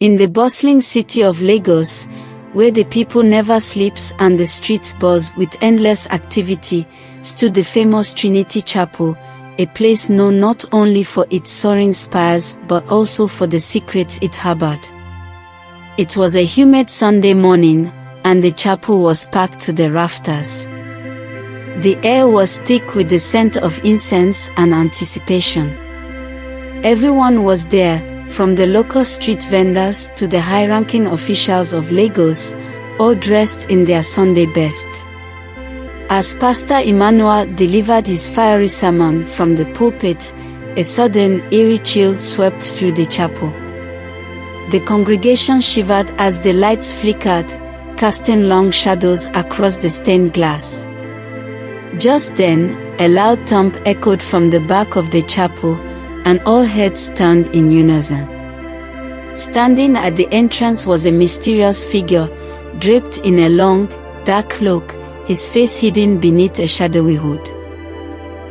In the bustling city of Lagos, where the people never sleeps and the streets buzz with endless activity, stood the famous Trinity Chapel, a place known not only for its soaring spires but also for the secrets it harbored. It was a humid Sunday morning, and the chapel was packed to the rafters. The air was thick with the scent of incense and anticipation. Everyone was there, from the local street vendors to the high-ranking officials of Lagos, all dressed in their Sunday best. As Pastor Emmanuel delivered his fiery sermon from the pulpit, a sudden, eerie chill swept through the chapel. The congregation shivered as the lights flickered, casting long shadows across the stained glass. Just then, a loud thump echoed from the back of the chapel, and all heads turned in unison. Standing at the entrance was a mysterious figure, draped in a long, dark cloak, his face hidden beneath a shadowy hood.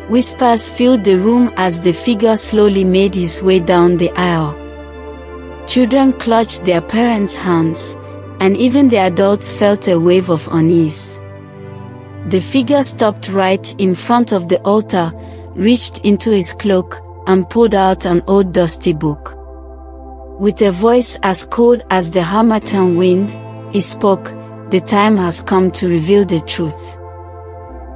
Whispers filled the room as the figure slowly made his way down the aisle. Children clutched their parents' hands, and even the adults felt a wave of unease. The figure stopped right in front of the altar, reached into his cloak, and pulled out an old dusty book. With a voice as cold as the Harmattan wind, he spoke, "The time has come to reveal the truth."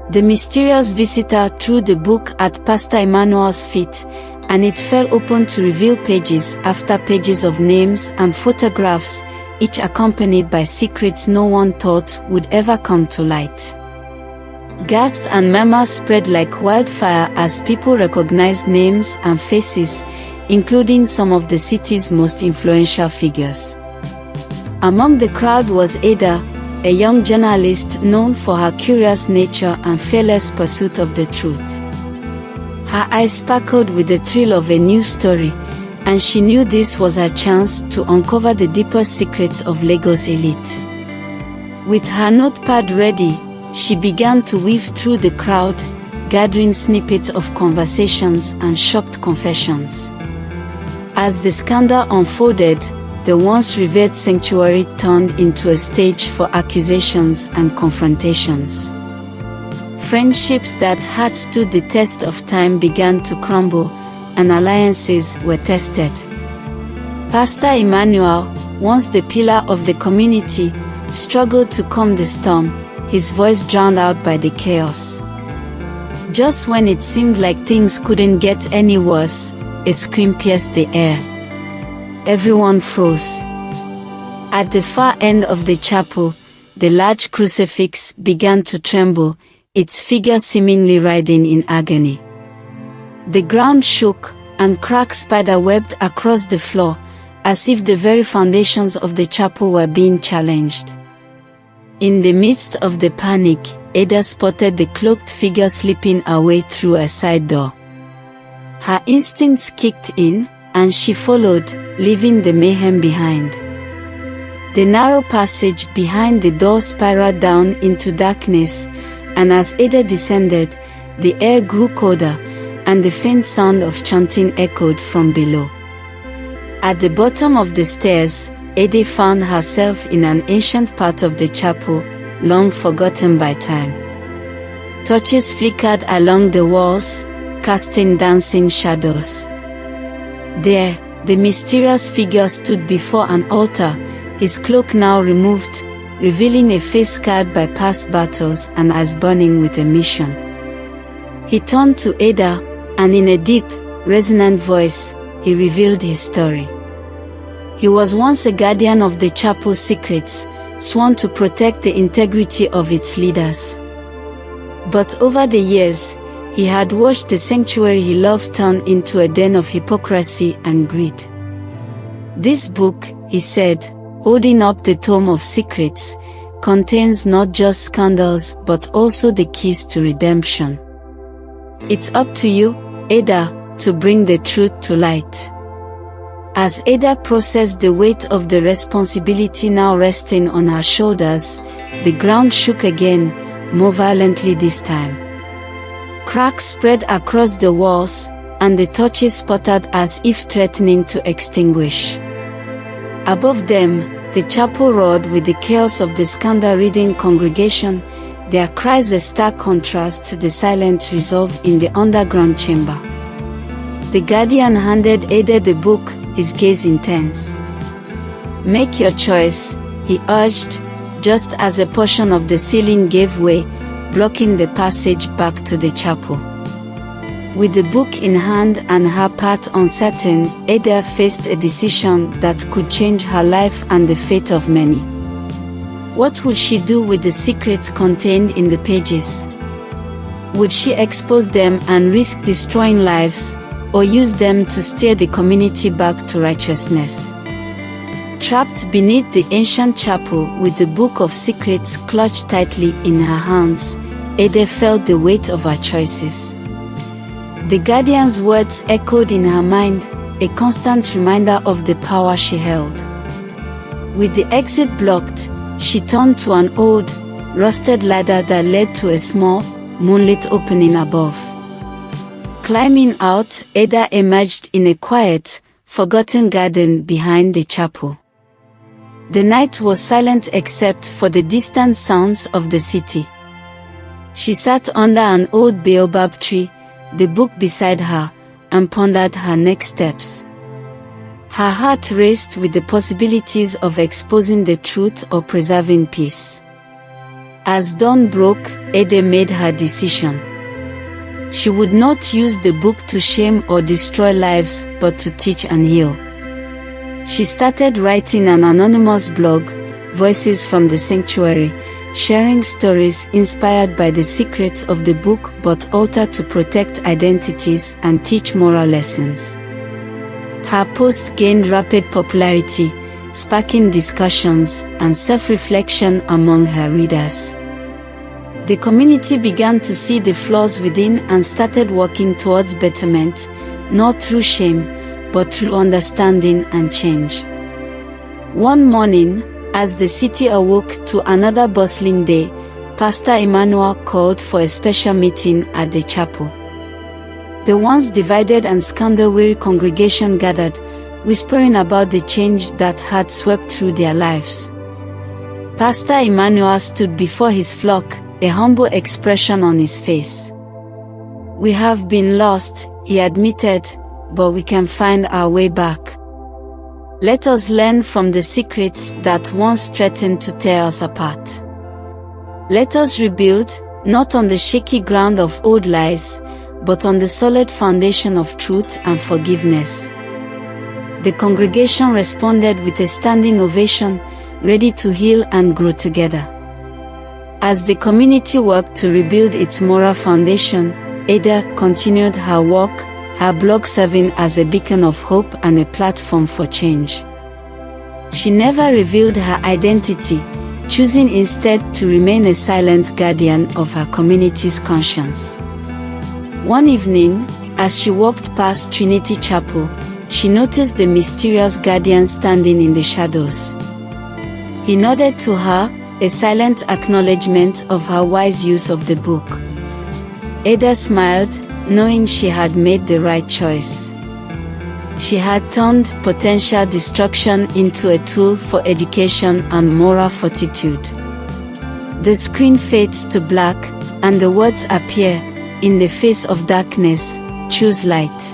The mysterious visitor threw the book at Pastor Emmanuel's feet, and it fell open to reveal pages after pages of names and photographs, each accompanied by secrets no one thought would ever come to light. Gasps and murmurs spread like wildfire as people recognized names and faces, including some of the city's most influential figures. Among the crowd was Ada, a young journalist known for her curious nature and fearless pursuit of the truth. Her eyes sparkled with the thrill of a new story, and she knew this was her chance to uncover the deeper secrets of Lagos elite. With her notepad ready, she began to weave through the crowd, gathering snippets of conversations and shocked confessions. As the scandal unfolded, the once revered sanctuary turned into a stage for accusations and confrontations. Friendships that had stood the test of time began to crumble, and alliances were tested. Pastor Emmanuel, once the pillar of the community, struggled to calm the storm, his voice drowned out by the chaos. Just when it seemed like things couldn't get any worse, a scream pierced the air. Everyone froze. At the far end of the chapel, the large crucifix began to tremble, its figure seemingly writhing in agony. The ground shook, and cracks spider-webbed across the floor, as if the very foundations of the chapel were being challenged. In the midst of the panic, Ada spotted the cloaked figure slipping away through a side door. Her instincts kicked in, and she followed, leaving the mayhem behind. The narrow passage behind the door spiraled down into darkness, and as Ada descended, the air grew colder, and the faint sound of chanting echoed from below. At the bottom of the stairs, Ada found herself in an ancient part of the chapel, long forgotten by time. Torches flickered along the walls, casting dancing shadows. There, the mysterious figure stood before an altar, his cloak now removed, revealing a face scarred by past battles and eyes burning with a mission. He turned to Ada, and in a deep, resonant voice, he revealed his story. He was once a guardian of the chapel's secrets, sworn to protect the integrity of its leaders. But over the years, he had watched the sanctuary he loved turn into a den of hypocrisy and greed. This book, he said, holding up the tome of secrets, contains not just scandals but also the keys to redemption. It's up to you, Ada, to bring the truth to light. As Ada processed the weight of the responsibility now resting on her shoulders, the ground shook again, more violently this time. Cracks spread across the walls, and the torches sputtered as if threatening to extinguish. Above them, the chapel roared with the chaos of the scandal-ridden congregation, their cries a stark contrast to the silent resolve in the underground chamber. The guardian handed Ada the book, his gaze intense. "Make your choice," he urged, just as a portion of the ceiling gave way, blocking the passage back to the chapel. With the book in hand and her path uncertain, Ada faced a decision that could change her life and the fate of many. What would she do with the secrets contained in the pages? Would she expose them and risk destroying lives, or use them to steer the community back to righteousness? Trapped beneath the ancient chapel with the Book of Secrets clutched tightly in her hands, Ada felt the weight of her choices. The guardian's words echoed in her mind, a constant reminder of the power she held. With the exit blocked, she turned to an old, rusted ladder that led to a small, moonlit opening above. Climbing out, Ada emerged in a quiet, forgotten garden behind the chapel. The night was silent except for the distant sounds of the city. She sat under an old baobab tree, the book beside her, and pondered her next steps. Her heart raced with the possibilities of exposing the truth or preserving peace. As dawn broke, Ada made her decision. She would not use the book to shame or destroy lives, but to teach and heal. She started writing an anonymous blog, Voices from the Sanctuary, sharing stories inspired by the secrets of the book but altered to protect identities and teach moral lessons. Her posts gained rapid popularity, sparking discussions and self-reflection among her readers. The community began to see the flaws within and started working towards betterment, not through shame, but through understanding and change. One morning, as the city awoke to another bustling day, Pastor Emmanuel called for a special meeting at the chapel. The once divided and scandal-weary congregation gathered, whispering about the change that had swept through their lives. Pastor Emmanuel stood before his flock, a humble expression on his face. "We have been lost," he admitted, "but we can find our way back. Let us learn from the secrets that once threatened to tear us apart. Let us rebuild, not on the shaky ground of old lies, but on the solid foundation of truth and forgiveness." The congregation responded with a standing ovation, ready to heal and grow together. As the community worked to rebuild its moral foundation, Ada continued her work, her blog serving as a beacon of hope and a platform for change. She never revealed her identity, choosing instead to remain a silent guardian of her community's conscience. One evening, as she walked past Trinity Chapel, she noticed the mysterious guardian standing in the shadows. He nodded to her, a silent acknowledgement of her wise use of the book. Ada smiled, knowing she had made the right choice. She had turned potential destruction into a tool for education and moral fortitude. The screen fades to black, and the words appear, "In the face of darkness, choose light.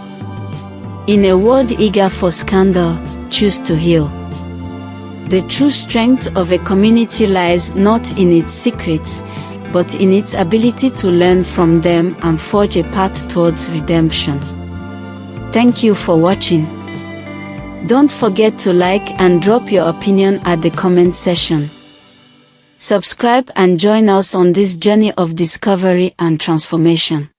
In a world eager for scandal, choose to heal." The true strength of a community lies not in its secrets, but in its ability to learn from them and forge a path towards redemption. Thank you for watching. Don't forget to like and drop your opinion at the comment section. Subscribe and join us on this journey of discovery and transformation.